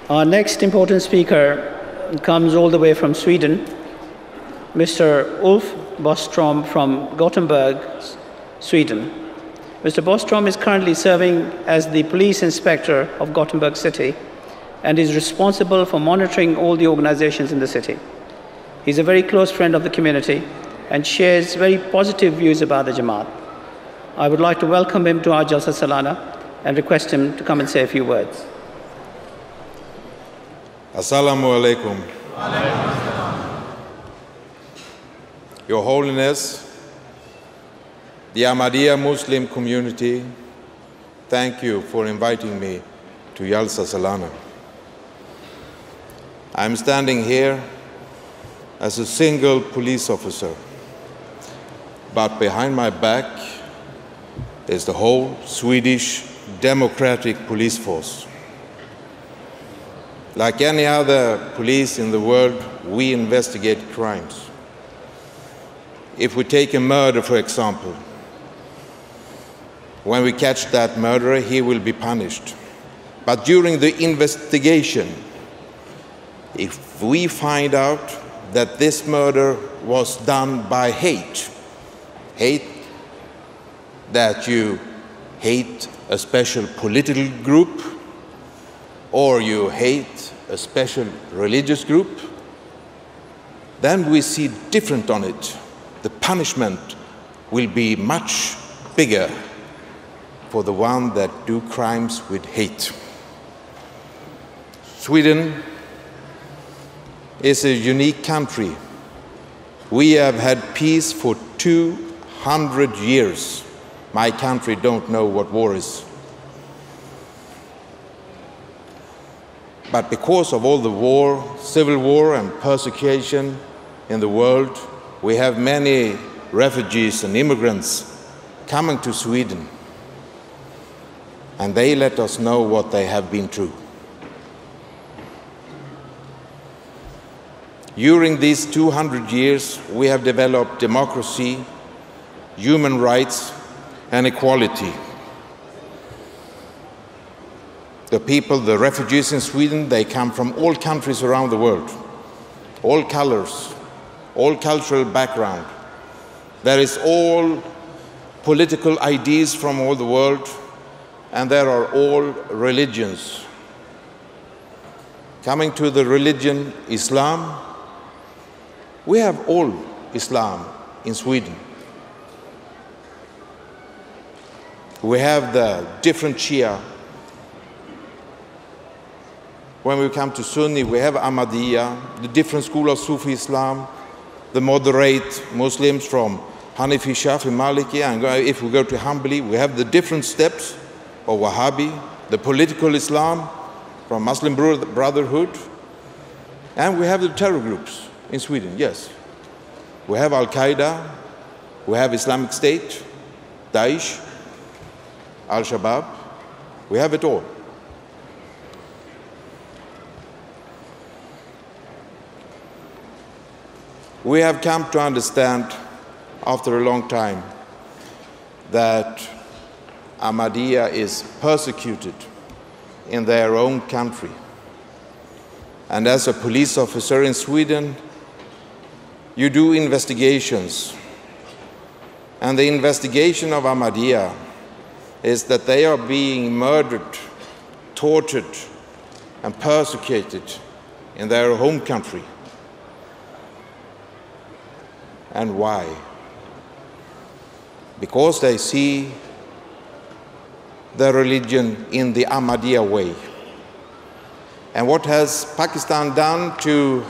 Our next important speaker comes all the way from Sweden, Mr. Ulf Boström from Gothenburg, Sweden. Mr. Boström is currently serving as the police inspector of Gothenburg city and is responsible for monitoring all the organizations in the city. He's a very close friend of the community and shares very positive views about the Jamaat. I would like to welcome him to our Jalsa Salana and request him to come and say a few words. Assalamu alaikum. Your Holiness, the Ahmadiyya-Muslim community, thank you for inviting me to Jalsa Salana. I'm standing here as a single police officer, but behind my back is the whole Swedish democratic police force. Like any other police in the world, we investigate crimes. If we take a murder, for example, when we catch that murderer, he will be punished. But during the investigation, if we find out that this murder was done by hate that you hate a special political group, or you hate a special religious group, then we see different on it. The punishment will be much bigger for the one that do crimes with hate. Sweden is a unique country. We have had peace for 200 years. My country don't know what war is. But because of all the war, civil war and persecution in the world, we have many refugees and immigrants coming to Sweden. And they let us know what they have been through. During these 200 years, we have developed democracy, human rights, and equality. The people, the refugees in Sweden, they come from all countries around the world, all colors, all cultural background. There is all political ideas from all the world, and there are all religions. Coming to the religion Islam, we have all Islam in Sweden. We have the different Shia. When we come to Sunni, we have Ahmadiyya, the different school of Sufi Islam, the moderate Muslims from Hanafi, Shafi, Maliki, and if we go to Hanbali, we have the different steps of Wahhabi, the political Islam from Muslim Brotherhood, and we have the terror groups in Sweden, yes. We have Al-Qaeda, we have Islamic State, Daesh, Al-Shabaab, we have it all. We have come to understand after a long time that Ahmadiyya is persecuted in their own country. And as a police officer in Sweden, you do investigations. And the investigation of Ahmadiyya is that they are being murdered, tortured, and persecuted in their home country. And why? Because they see their religion in the Ahmadiyya way. And what has Pakistan done to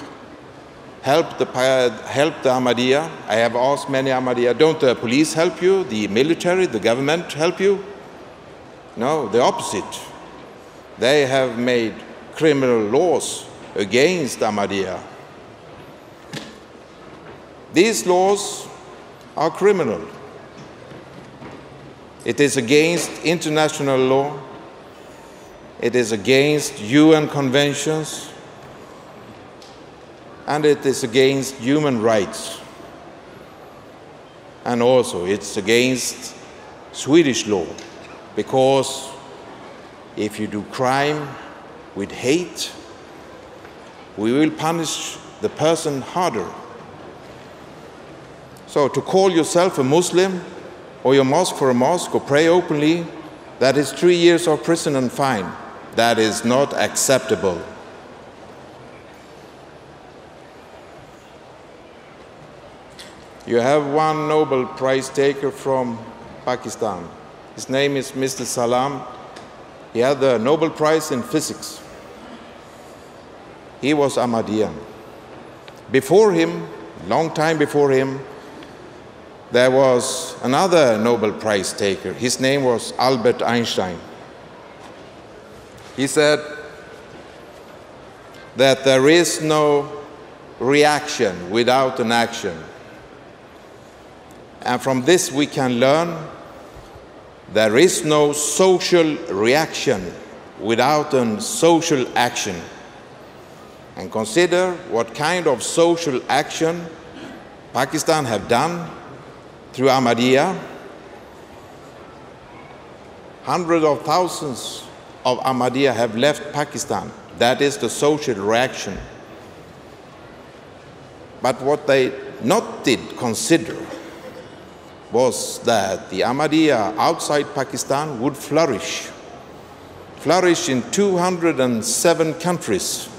help the Ahmadiyya? I have asked many Ahmadiyya, don't the police help you, the military, the government help you? No, the opposite. They have made criminal laws against Ahmadiyya. These laws are criminal. It is against international law. It is against UN conventions. And it is against human rights. And also it's against Swedish law, because if you do crime with hate, we will punish the person harder. So to call yourself a Muslim, or your mosque for a mosque, or pray openly, that is 3 years of prison and fine. That is not acceptable. You have one Nobel Prize taker from Pakistan. His name is Mr. Salam. He had the Nobel Prize in physics. He was Ahmadiyya. Before him, long time before him, there was another Nobel Prize taker. His name was Albert Einstein. He said that there is no reaction without an action. And from this we can learn there is no social reaction without a social action. And consider what kind of social action Pakistan have done through Ahmadiyya. Hundreds of thousands of Ahmadiyya have left Pakistan. That is the social reaction. But what they did consider was that the Ahmadiyya outside Pakistan would flourish in 207 countries.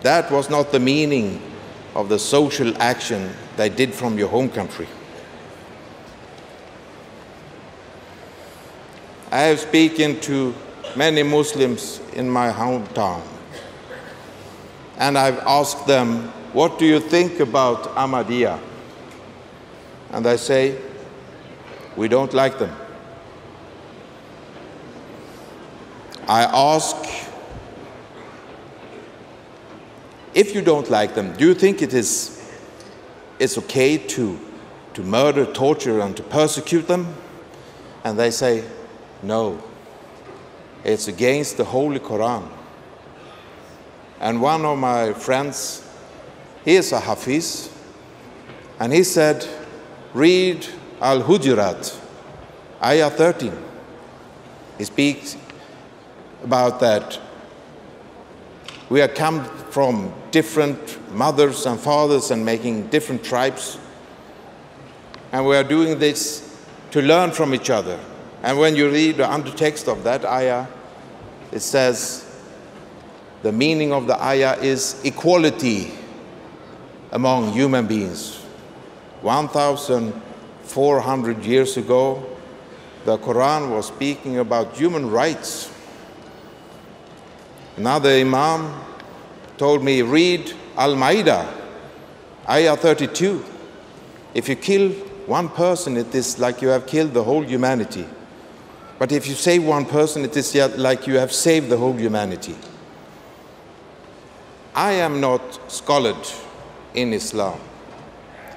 That was not the meaning of the social action they did from your home country. I have spoken to many Muslims in my hometown, and I've asked them, what do you think about Ahmadiyya? And they say, we don't like them. I ask, if you don't like them, do you think it's okay to murder, torture, and to persecute them? And they say, no, it's against the Holy Quran. And one of my friends, he is a Hafiz, and he said, read Al-Hujurat, Ayah 13. He speaks about that we are come from different mothers and fathers and making different tribes. And we are doing this to learn from each other. And when you read the undertext of that ayah, it says, the meaning of the ayah is equality among human beings. 1,400 years ago, the Quran was speaking about human rights. Another Imam told me, read Al-Ma'idah, Ayah 32. If you kill one person, it is like you have killed the whole humanity. But if you save one person, it is like you have saved the whole humanity. I am not scholar in Islam,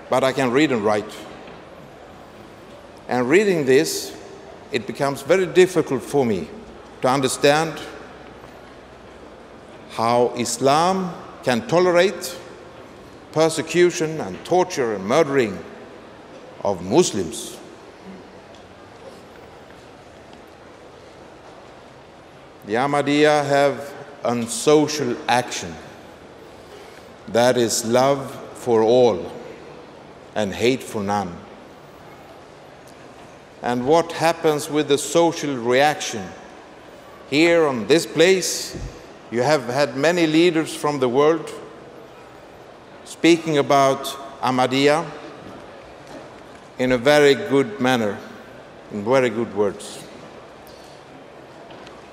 but I can read and write. And reading this, it becomes very difficult for me to understand how Islam can tolerate persecution and torture and murdering of Muslims. The Ahmadiyya have a social action, that is love for all and hate for none. And what happens with the social reaction? Here on this place, you have had many leaders from the world speaking about Ahmadiyya in a very good manner, in very good words.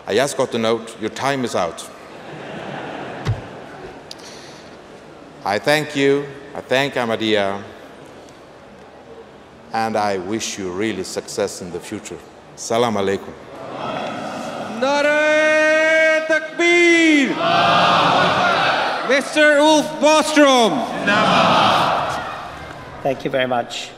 I just got a note, your time is out. I thank you, I thank Ahmadiyya, and I wish you really success in the future. Salam alaikum. Nare Takbir! Mr. Ulf Boström! Thank you very much.